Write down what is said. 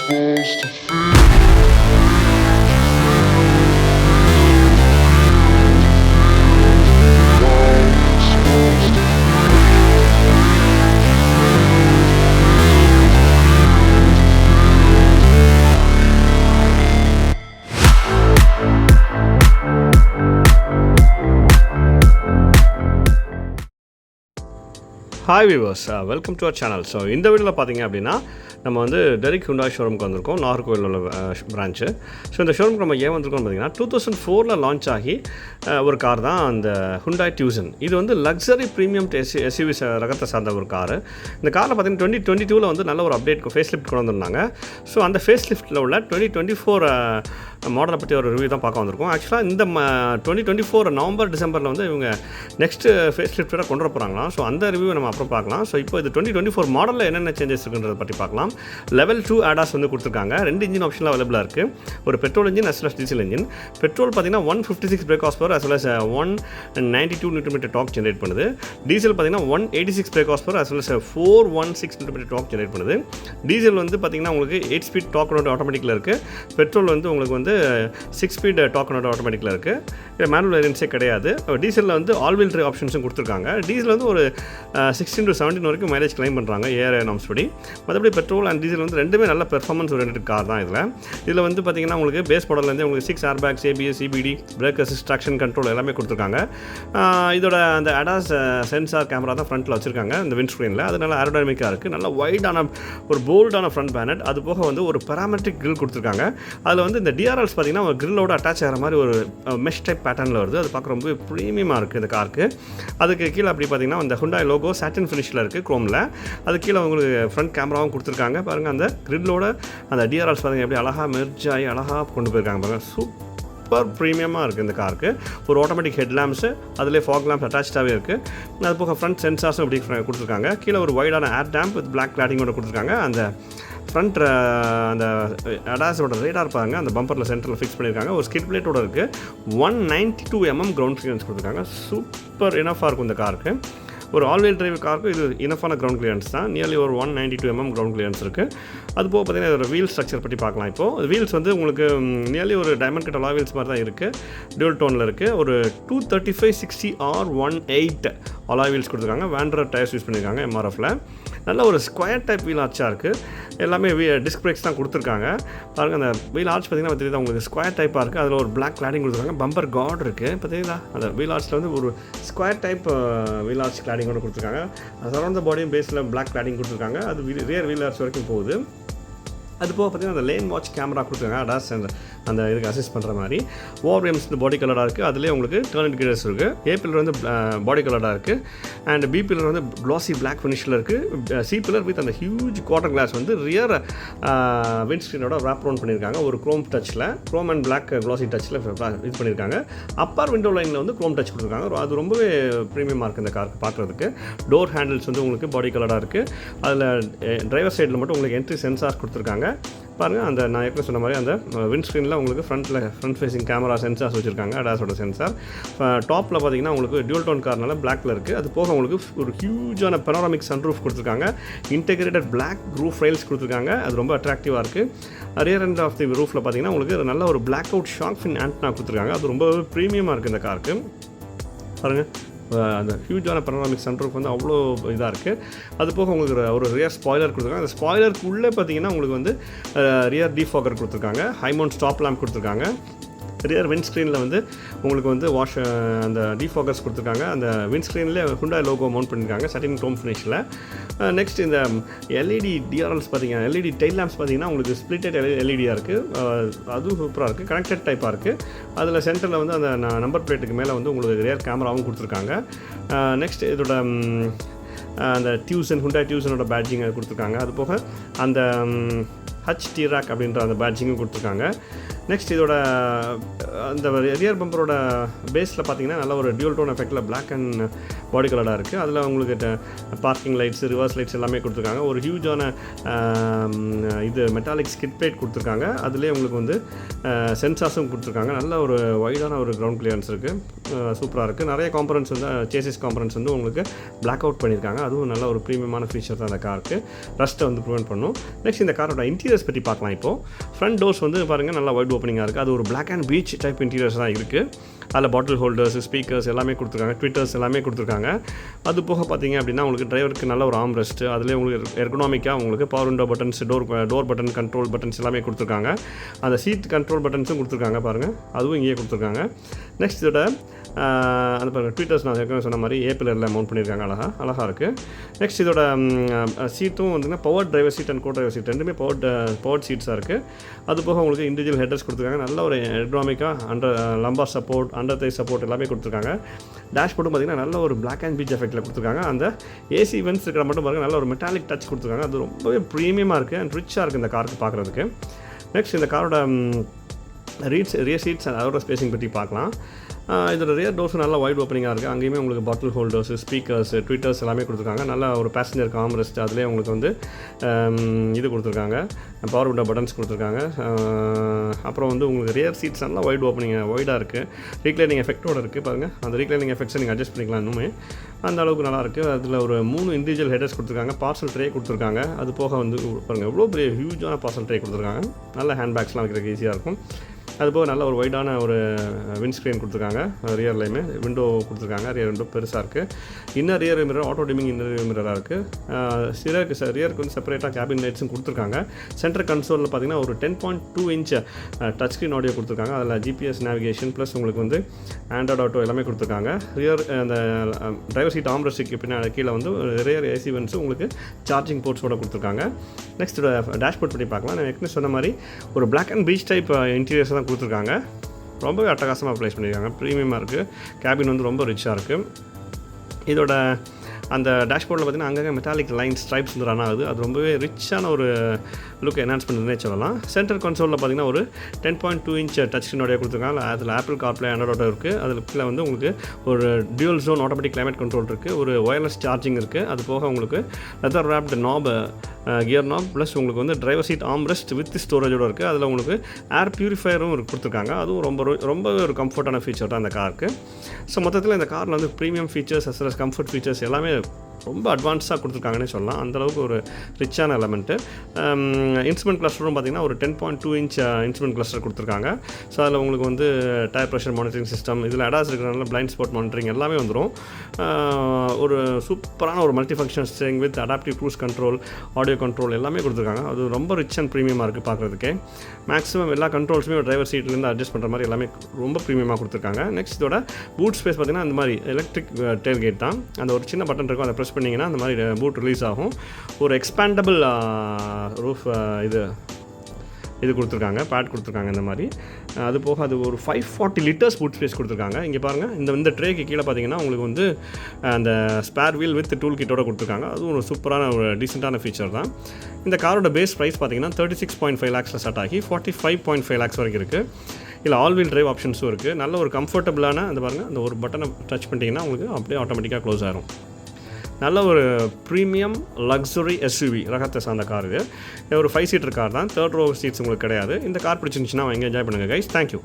supposed to feel. Hi viewers, welcome to our channel. So இந்த வீடியோவில் பார்த்தீங்க அப்படின்னா நம்ம வந்து டெரிக் ஹுண்டாய் ஷோரூமுக்கு வந்திருக்கோம், நாகர்கோவில் உள்ள பிரான்ச்சு. ஸோ இந்த ஷோரூமுக்கு நம்ம ஏன் வந்திருக்கோம்னு பார்த்தீங்கன்னா 2004 லான்ச் ஆகி ஒரு கார் தான் அந்த ஹுண்டாய் டியூசன். இது வந்து லக்ஸரி ப்ரீமியம் எஸ்யூவி ரகத்தை சார்ந்த ஒரு காரு. இந்த காரில் பார்த்தீங்கன்னா 2022 வந்து நல்ல ஒரு அப்டேட் ஃபேஸ் லிஃப்ட் கொண்டு வந்திருந்தாங்க. ஸோ அந்த ஃபேஸ் லிஃப்ட்டில் உள்ள 2024 மாடலை பற்றி ஒரு ரிவ்யூ தான் பார்க்க வந்திருக்கோம். ஆக்சுவலாக இந்த 2024 நவம்பர் டிசம்பரில் வந்து இவங்க நெக்ஸ்ட்டு ஃபேஸ் லிஃப்ட்டோட கொண்டு வர போகிறாங்களாம். ஸோ அந்த ரிவ்யூ நம்ம அப்புறம் பார்க்கலாம். ஸோ இப்போ இது 2024 மாடலில் என்னென்ன சேஞ்சஸ் இருக்குன்றதை பற்றி பார்க்கலாம். லெவல் 2 ADAS வந்து கொடுத்துருக்காங்க. 2 இன்ஜின் ஆப்ஷனில் அவைலபிளாக இருக்குது. ஒரு petrol engine as well as diesel engine. Petrol பார்த்தீங்கன்னா 156 brake horse power as well as 192 Nm torque generate பண்ணுது. டீசல் பார்த்தீங்கன்னா 186 brake horse power as well as 416 Nm torque generate பண்ணுது. டீசல் வந்து பார்த்தீங்கன்னா உங்களுக்கு 8 ஸ்பீட் டார்க் நோட் ஆட்டோமேட்டிக்கில் இருக்குது. Petrol வந்து உங்களுக்கு வந்து 6 ஸ்பீட் டார்க் நோட் ஆட்டோமேட்டிக்கில் இருக்குது. இது மேனுவல் வேரியன்ஸே கிடையாது. டீசலில் வந்து ஆல் வீல் ட்ரைவ் ஆப்ஷன்ஸும் கொடுத்துருக்காங்க. டீசல் வந்து ஒரு 16 to 17 வரைக்கும் மைலேஜ் கிளைம் பண்ணுறாங்க ஏஆர் நாம்ஸ் படி. மற்றபடி பெட்ரோல் அண்ட் டீசல் வந்து ரெண்டுமே நல்ல பெர்ஃபார்மன்ஸ் ஓரியன்டட் கார் தான். இதில் வந்து பார்த்தீங்கன்னா உங்களுக்கு பேஸ் மாடல்லேருந்து உங்களுக்கு 6 airbags, ABS, CBD, break assist, traction control எல்லாமே கொடுத்துருக்காங்க. இதோட அந்த ADAS சென்சார் கேமரா தான் ஃப்ரண்ட்டில் வச்சுருக்காங்க இந்த விண்ட் ஸ்க்ரீனில். அது நல்லா ஏரோடைனமிக்காக இருக்குது. நல்ல வைடான ஒரு போல்டான ஃப்ரண்ட் பேனட். அது போக வந்து ஒரு பெராமெட்ரிக் கிரில் கொடுத்துருக்காங்க. அதில் வந்து இந்த DRLs பார்த்தீங்கன்னா ஒரு கிரில்லோட அட்டாச் ஆகிற மாதிரி ஒரு மெஷ் டைப் பேட்டர்னில் வருது. அது பார்க்க ரொம்ப ப்ரீமியமாக இருக்குது இந்த காருக்கு. அதுக்கு கீழே அப்படி பார்த்தீங்கன்னா அந்த ஹுண்டாய் லோகோ சாட்டின் ஃபினிஷில் இருக்குது குரோமில். அது கீழே உங்களுக்கு ஃப்ரண்ட் கேமராவும் கொடுத்துருக்காங்க. பாருங்கள் அந்த கிரில்லோட அந்த DRLs பாருங்கள் எப்படி அழகாக மெர்ஜ் ஆகி அழகாக கொண்டு போயிருக்காங்க. பாருங்கள் சூப்பர் ப்ரீமியமாக இருக்குது இந்த காருக்கு. ஒரு ஆட்டோமேட்டிக் ஹெட் லேம்ப்ஸு, அதிலே ஃபாக் லேம்ப்ஸ் அட்டாச்சாகவே இருக்குது. அது போக ஃப்ரண்ட் சென்சார்ஸும் இப்படி கொடுத்துருக்காங்க. கீழே ஒரு வைடான ஏர் டேம்ப் வித் பிளாக் கிளாடிங்கோட கொடுத்துருக்காங்க. அந்த ஃப்ரண்ட் அந்த ADASோட ரேடார் பாருங்க அந்த பம்பரில் சென்டரில் ஃபிக்ஸ் பண்ணியிருக்காங்க. ஒரு ஸ்கிட் பிளேட்டோட இருக்குது. 192 mm கிரவுண்ட் கிளியரன்ஸ் கொடுத்துருக்காங்க. சூப்பர் இனஃபாக இருக்கும் இந்த காருக்கு. ஒரு ஆல் வீல் டிரைவ் காருக்கு இது இனஃபான கிரவுண்ட் கிளியரன்ஸ் தான். நியர்லி ஒரு 192 mm கிரவுண்ட் கிளியரன்ஸ் இருக்குது. அது போக பார்த்தீங்கன்னா ஒரு வீல் ஸ்ட்ரக்சர் பற்றி பார்க்கலாம். இப்போது வீல்ஸ் வந்து உங்களுக்கு நியர்லி ஒரு டைமண்ட் கட் அலாய் வீல்ஸ் மாதிரி தான் இருக்குது. டியூல் டோனில் இருக்குது. ஒரு 235/60R18 அலாய் வீல்ஸ் கொடுத்துருக்காங்க. வேண்ட்ரர் டயர்ஸ் யூஸ் பண்ணியிருக்காங்க MRFல. நல்ல ஒரு ஸ்கொயர் டைப் வீல் ஆர்ச்சாக இருக்குது. எல்லாமே டிஸ்க் பிரேக்ஸ் தான் கொடுத்துருக்காங்க. பாருங்கள் அந்த வீல் ஆர்ச் பார்த்தீங்கன்னா தெரியுதா உங்களுக்கு ஸ்கொயர் டைப்பாக இருக்குது. அதில் ஒரு பிளாக் கிளாடிங் கொடுத்துருக்காங்க. பம்பர் கார்டு இருக்குது. பார்த்தீங்களா அந்த வீல் ஆர்ச்சில் வந்து ஒரு ஸ்கொயர் டைப் வீல் ஆர்ச் கிளாடிங்கோட கொடுத்துருக்காங்க. அரௌண்ட் த பாடியும் பேஸில் பிளாக் கிளாடிங் கொடுத்துருக்காங்க. அது ரியர் வீல் ஆர்ச் வரைக்கும் போகுது. அது போக பார்த்தீங்கன்னா அந்த லேன் வாட்ச் கேமரா கொடுத்துருக்காங்க. ADAS அந்த இதுக்கு அசிஸ்ட் பண்ணுற மாதிரி. ஓவர்எம்ஸ் இந்த பாடி கலராக இருக்குது. அதிலே உங்களுக்கு டர்ன் இண்டிகேட்டர்ஸ் இருக்குது. A பில்லர் வந்து பாடி கலராக இருக்குது. அண்ட் B பில்லர் வந்து க்ளாசி பிளாக் ஃபினிஷில் இருக்குது. C பில்லர் வித் அந்த ஹியூஜ் குவார்டர் கிளாஸ் வந்து ரியர் விண்ட் ஸ்க்ரீனோட ரேப் ரவுண்ட் பண்ணியிருக்காங்க. ஒரு க்ரோம் டச்சில், க்ரோம் அண்ட் பிளாக் க்ளாசி டச்சில் இது பண்ணியிருக்காங்க. அப்பர் விண்டோ லைனில் வந்து க்ரோம் டச் கொடுத்துருக்காங்க. அது ரொம்பவே ப்ரீமியமாக இருக்குது இந்த காருக்கு பார்க்குறதுக்கு. டோர் ஹேண்டில்ஸ் வந்து உங்களுக்கு பாடி கலராக இருக்குது. அதில் டிரைவர் சைடில் மட்டும் உங்களுக்கு என்ட்ரி சென்சார் கொடுத்துருக்காங்க. பாருங்கள் அந்த நான் ஏற்கனவே சொன்ன மாதிரி அந்த விண்ட் ஸ்க்ரீனில் உங்களுக்கு ஃப்ரண்ட் ஃபேஸிங் கேமரா சென்சார்ஸ் வச்சுருக்காங்க. ADASோட சென்சார். டாப்பில் பார்த்தீங்கன்னா உங்களுக்கு டியூல் டோன் கார்னால பிளாக்ல இருக்குது. அது போக உங்களுக்கு ஒரு ஹியூஜான பெனோராமிக் சன்ரூஃப் கொடுத்துருக்காங்க. இன்டெகிரேட்டட் பிளாக் ரூஃப் ரைல்ஸ் கொடுத்துருக்காங்க. அது ரொம்ப அட்ராக்டிவாக இருக்குது. ரியர் எண்ட் ஆஃப் தி ரூஃபில் பார்த்தீங்கன்னா உங்களுக்கு நல்ல ஒரு black out shark fin antenna கொடுத்துருக்காங்க. அது ரொம்ப ப்ரீமியமாக இருக்குது இந்த காருக்கு. பாருங்கள் அந்த ஹியூஜான பெனோராமிக் சன்ரூஃப் வந்து அவ்வளோ இதாக இருக்குது. அது போக உங்களுக்கு ஒரு ரியர் ஸ்பாய்லர் கொடுத்துருக்காங்க. அந்த ஸ்பாய்லருக்கு உள்ளே பார்த்தீங்கன்னா உங்களுக்கு வந்து ரியர் டீஃபாகர் கொடுத்துருக்காங்க. ஹை மவுண்ட் ஸ்டாப் லேம்ப் கொடுத்துருக்காங்க. ரியர் விண்ட் ஸ்க்ரீனில் வந்து உங்களுக்கு வந்து அந்த டீஃபாகர்ஸ் கொடுத்துருக்காங்க. அந்த விண்ட் ஸ்க்ரீனில் ஹுண்டாய் லோகோ மவுண்ட் பண்ணியிருக்காங்க சட்டின் க்ரோம் ஃபினிஷில். நெக்ஸ்ட் இந்த LED DRLs பார்த்தீங்கன்னா LED டெயில் லேம்ப்ஸ் பார்த்தீங்கன்னா உங்களுக்கு ஸ்ப்ளிட்டட் LEDயாக இருக்குது. அதுவும் சூப்பராக இருக்குது. கனெக்டட் டைப்பாக இருக்குது. அதில் சென்டரில் வந்து அந்த நம்பர் பிளேட்டுக்கு மேலே வந்து உங்களுக்கு ரியர் கேமராவும் கொடுத்துருக்காங்க. நெக்ஸ்ட் இதோட அந்த ஹுண்டாய் டியூசனோட பேட்ஜிங் கொடுத்துருக்காங்க. அது போக அந்த HT-RAC அப்படின்ற அந்த பேட்ஜிங்கும் கொடுத்துருக்காங்க. நெக்ஸ்ட் இதோட அந்த ரியர் பம்பரோட பேஸில் பார்த்தீங்கன்னா நல்ல ஒரு டியூல் டோன் எஃபெக்டில் பிளாக் அண்ட் பாடி கலராக இருக்குது. அதில் உங்களுக்கு பார்க்கிங் லைட்ஸ், ரிவர்ஸ் லைட்ஸ் எல்லாமே கொடுத்துருக்காங்க. ஒரு ஹியூஜான இது மெட்டாலிக் ஸ்கிட் பிளேட் கொடுத்துருக்காங்க. அதுலேயே உங்களுக்கு வந்து சென்சார்ஸும் கொடுத்துருக்காங்க. நல்ல ஒரு வைடான ஒரு கிரவுண்ட் கிளியரன்ஸ் இருக்குது, சூப்பராக இருக்குது. நிறைய காம்பனன்ட்ஸ் வந்து சேசிஸ் காம்பனன்ட்ஸ் வந்து உங்களுக்கு பிளாக் அவுட் பண்ணியிருக்காங்க. அதுவும் நல்ல ஒரு ப்ரீமியமான ஃபீச்சர் தான் அந்த காருக்கு, ரஸ்ட்டை வந்து ப்ரிவென்ட் பண்ணும். நெக்ஸ்ட் இந்த காரோட இன்டீரியர்ஸ் பற்றி பார்க்கலாம். இப்போது ஃப்ரண்ட் டோர்ஸ் வந்து பாருங்கள் நல்லா வைட் ஓப்பனிங்காக இருக்குது. அது ஒரு black and beige type interiors தான் இருக்குது. அதில் பாட்டில் ஹோல்டர்ஸ், ஸ்பீக்கர்ஸ் எல்லாமே கொடுத்துருக்காங்க, ட்விட்டர்ஸ் எல்லாமே கொடுத்துருக்காங்க. அது போக பார்த்தீங்க அப்படின்னா உங்களுக்கு டிரைவருக்கு நல்ல ஒரு ஆர்ம் ரெஸ்ட், அதிலே உங்களுக்கு எர்கனாமிக்காக உங்களுக்கு power window buttons, door button, control buttons எல்லாமே கொடுத்துருக்காங்க. அந்த சீட் கண்ட்ரோல் பட்டன்ஸும் கொடுத்துருக்காங்க பாருங்கள், அதுவும் இங்கேயே கொடுத்துருக்காங்க. நெக்ஸ்ட் இதோட அந்த பாருங்கள் ட்விட்டர்ஸ் நான் ஏற்கனவே சொன்ன மாதிரி ஏபிலரில் மவுண்ட் பண்ணியிருக்காங்க, அழகாக இருக்குது. நெக்ஸ்ட் இதோட சீட்டும் வந்துங்கன்னா power driver seat and co driver seat ரெண்டுமே பவர் சீட்ஸாக இருக்குது. அது போக உங்களுக்கு இண்டிவிஜுவல் ஹெட்டர்ஸ் கொடுத்துருக்காங்க. நல்ல ஒரு எர்கனாமிக்காக lumbar support, under thigh support எல்லாமே கொடுத்துருக்காங்க. டேஷ்போர்டும் பார்த்திங்கன்னா நல்ல ஒரு பிளாக் அண்ட் பீச் எஃபெக்ட்டில் கொடுத்துருக்காங்க. அந்த ஏசி வென்ட்ஸ் இருக்கிற மட்டும் பாருங்கள் நல்ல ஒரு மெட்டாலிக் டச் கொடுத்துருக்காங்க. அது ரொம்பவே ப்ரீமியமாக இருக்குது அண்ட் ரிச்சாக இருக்குது இந்த காருக்கு பார்க்குறதுக்கு. நெக்ஸ்ட் இந்த காரோட ரியர் சீட்ஸ் அதோட ஸ்பேசிங் பற்றி பார்க்கலாம். இதோட ரியர் டோர்ஸும் நல்லா வைட் ஓப்பனிங்காக இருக்குது. அங்கேயுமே உங்களுக்கு பாட்டில் ஹோல்டர்ஸ், ஸ்பீக்கர்ஸ், ட்விட்டர்ஸ் எல்லாமே கொடுத்துருக்காங்க. நல்லா ஒரு பேசஞ்சர் ஆர்ம்ரெஸ்ட், அதிலே உங்களுக்கு வந்து இது கொடுத்துருக்காங்க, பவர் விண்டோ பட்டன்ஸ் கொடுத்துருக்காங்க. அப்புறம் வந்து உங்களுக்கு ரியர் சீட்ஸ் நல்லா வைடாக இருக்குது. ரீக்ளைனிங் எஃபெக்டோடு இருக்குது பாருங்கள். அந்த ரீக்ளைனிங் எஃபெக்ட்ஸை நீங்கள் அட்ஜஸ்ட் பண்ணிக்கலாம். இன்னுமே அந்த அளவுக்கு நல்லாயிருக்கு. அதில் ஒரு 3 இண்டிவிஜுவல் ஹெட்டர்ஸ் கொடுத்துருக்காங்க. பார்சல் ட்ரே கொடுத்துருக்காங்க. அது போக வந்து பாருங்கள் எவ்வளோ பெரிய ஹியூஜான பார்சல் ட்ரே கொடுத்துருக்காங்க. நல்ல ஹேண்ட்பேக்ஸ்லாம் வைக்கிறதுக்கு ஈஸியாக இருக்கும். அதுபோக நல்ல ஒரு வைடான ஒரு விண்ட்ஸ்க்ரீன் கொடுத்துருக்காங்க. ரியர்லையுமே விண்டோ கொடுத்துருக்காங்க. ரியர் விண்டோ பெருசாக இருக்குது. Inner rear mirror auto dimming inner மிரராக இருக்குது. ரியருக்கு வந்து செப்பரேட்டாக கேபின் லைட்ஸும் கொடுத்துருக்காங்க. சென்டர் கன்சோலில் பார்த்தீங்கன்னா ஒரு 10.2 இன்ச் டச் ஸ்க்ரீன் ஆடியோ கொடுத்துருக்காங்க. அதில் ஜிபிஎஸ் நேவிகேஷன் ப்ளஸ் உங்களுக்கு வந்து ஆண்ட்ராய்டு ஆட்டோ எல்லாமே கொடுத்துருக்காங்க. ரியர் அந்த டிரைவர் சீட் ஆம்ரெஸ்ட்டுக்கு பின்னாடி கீழே வந்து ரியர் ஏசி வென்ட்ஸும் உங்களுக்கு சார்ஜிங் போர்ட்ஸோடு கொடுத்துருக்காங்க. நெக்ஸ்ட் டேஷ்போர்ட் பற்றி பார்க்கலாம். நான் ஏற்கனவே சொன்ன மாதிரி ஒரு black and beige type interiors தான் கொடுத்துருக்காங்க. ரொம்பவே அட்டகாசமாக ப்ளேஸ் பண்ணியிருக்காங்க. ப்ரீமியமாக இருக்குது. கேபின் வந்து ரொம்ப ரிச்சாக இருக்குது. இதோட அந்த டேஷ்போர்டில் பார்த்தீங்கன்னா அங்கங்கே மெட்டாலிக் லைன் ஸ்ட்ரைப்ஸ் வந்து ரன் ஆகுது. அது ரொம்பவே ரிச்சான ஒரு லுக் என்ஹான்ஸ் பண்ணுறதுனே சொல்லலாம். சென்டர் கன்சோலில் பார்த்தீங்கன்னா ஒரு 10.2 இன்ச் டச் ஸ்க்ரீனோடைய கொடுத்துருக்காங்க. அதில் ஆப்பிள் கார்ப்ளே, ஆண்ட்ராய்டு ஆட்டோ இருக்குது. அதில் கீழே வந்து உங்களுக்கு ஒரு dual zone automatic climate control இருக்குது. ஒரு ஒயர்லெஸ் சார்ஜிங் இருக்குது. அது போக உங்களுக்கு leather wrapped knob, gear knob plus உங்களுக்கு வந்து டிரைவர் சீட் ஆர்ம்ரெஸ்ட் வித் ஸ்டோரேஜோடு இருக்குது. அதில் உங்களுக்கு ஏர் பியூரிஃபையரும் கொடுத்துருக்காங்க. அதுவும் ரொம்ப ஒரு கம்ஃபர்ட்டான ஃபீச்சர் தான் அந்த காருக்கு. ஸோ மொத்தத்தில் இந்த காரில் வந்து premium features as well as comfort features எல்லாமே ரொம்ப அட்வான்ஸாக கொடுத்துருக்காங்கன்னே சொல்லலாம். அந்தளவுக்கு ஒரு ரிச்சான எலமெண்ட்டு. இன்ஸ்ட்ருமெண்ட் கிளஸ்டரும் பார்த்திங்கன்னா ஒரு 10.2 இன்ச் இன்ஸ்ட்ருமெண்ட் கிளஸ்டர் கொடுத்துருக்காங்க. ஸோ அதில் உங்களுக்கு வந்து டயர் ப்ரெஷர் மானிட்டரிங் சிஸ்டம், இதில் அடாஸ் இருக்கிறனால பிளைண்ட் ஸ்பாட் மானிட்டரிங் எல்லாமே வந்துடும். ஒரு சூப்பரான ஒரு multi function steering with adaptive cruise control, audio control எல்லாமே கொடுத்துருக்காங்க. அது ரொம்ப ரிச் அண்ட் ப்ரீமியமாக இருக்குது பார்க்குறதுக்கே. மேக்ஸிமம் எல்லா கண்ட்ரோல்ஸுமே டிரைவர் சீட்லேருந்து அட்ஜஸ்ட் பண்ணுற மாதிரி எல்லாமே ரொம்ப ப்ரீமியமாக கொடுத்துருக்காங்க. நெக்ஸ்ட் இதோட பூட் ஸ்பேஸ் பார்த்திங்கன்னா அந்த மாதிரி எலக்ட்ரிக் டேல் கேட் தான். அந்த ஒரு சின்ன பட்டன் இருக்கும், அதை ப்ரெஸ் பண்ணிங்கன்னா அந்த மாதிரி பூட் ரிலீஸ் ஆகும். ஒரு எக்ஸ்பேண்டபிள் ரூஃப் இது கொடுத்துருக்காங்க, பேட் கொடுத்துருக்காங்க இந்த மாதிரி. அது போக அது ஒரு 540 லிட்டர்ஸ் பூட் ஸ்பேஸ் கொடுத்துருக்காங்க. இங்கே பாருங்கள், இந்த ட்ரேக்கு கீழே பார்த்தீங்கன்னா உங்களுக்கு வந்து அந்த ஸ்பேர் வீல் வித் டூல் கிட்டோட கொடுத்துருக்காங்க. அதுவும் ஒரு சூப்பரான ஒரு டீசெண்டான ஃபீச்சர் தான். இந்த காரோட பேஸ் ப்ரைஸ் பார்த்தீங்கன்னா 36.5 lakhs ஸ்டார்ட் ஆகி 45.5 lakhs வரைக்கும் இருக்குது. இல்லை ஆல் வீல் டிரைவ் ஆப்ஷன்ஸும் இருக்குது. நல்ல ஒரு கம்ஃபர்டபுளான அந்த பாருங்கள், அந்த ஒரு பட்டனை டச் பண்ணிட்டீங்கன்னா உங்களுக்கு அப்படியே ஆட்டோமேட்டிக்காக க்ளோஸ் ஆகிரும். நல்ல ஒரு ப்ரீமியம் லக்ஸுரி எஸ்யூவி ரகத்தை சார்ந்த கார் இது. ஒரு 5 சீட்டர் கார் தான். 3rd row சீட்ஸ் உங்களுக்கு கிடையாது. இந்த கார் பிடிச்சிருந்துச்சுன்னா எங்கே என்ஜாய் பண்ணுங்கள் கைஸ். தேங்க்யூ.